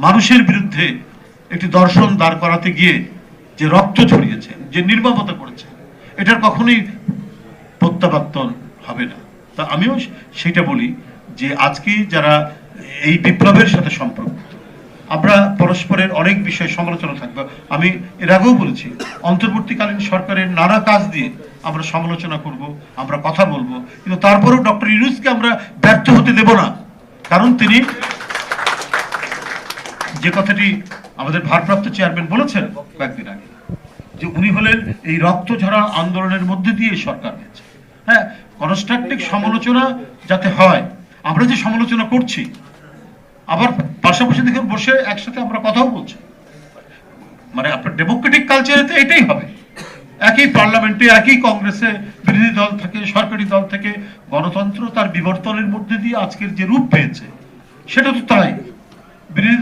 মানুষের বিরুদ্ধে একটি দর্শন দাঁড় করাতে গিয়ে যে রক্ত ঝরিয়েছে, যে নির্মমতা করেছে, এটার কখনোই প্রত্যাবর্তন হবে না। তা আমিও সেটা বলি যে আজকে যারা এই বিপ্লবের সাথে সম্পর্কিত, আমরা পরস্পরের অনেক বিষয়ে সমালোচনা থাকবে। আমি এর আগেও বলেছি, অন্তর্বর্তীকালীন সরকারের নানা কাজ দিয়ে আমরা সমালোচনা করব, আমরা কথা বলবো, কিন্তু তারপরেও ডক্টর ইউনূসকে আমরা ব্যর্থ হতে দেব না। কারণ তিনি যে কথাটি আমাদের ভারপ্রাপ্ত চেয়ারম্যান বলেছেন কয়েকদিন আগে, যে উনি হলেন এই রক্ত ঝরা আন্দোলনের মধ্যে দিয়ে সরকার হয়েছে। হ্যাঁ, কনস্ট্রাকটিভ সমালোচনা যাতে হয়, আমরা যে সমালোচনা করছি আবার পাশাপাশি দেখুন বসে একসাথে আমরা কথাও বলছি, মানে আপনার ডেমোক্রেটিক কালচারেতে এটাই হবে। একই পার্লামেন্টে, একই কংগ্রেসে বিরোধী দল থেকে সরকারি দল থেকে গণতন্ত্র তার বিবর্তনের মধ্যে দিয়ে আজকের যে রূপ পেয়েছে, সেটা তো তাই। বিরোধী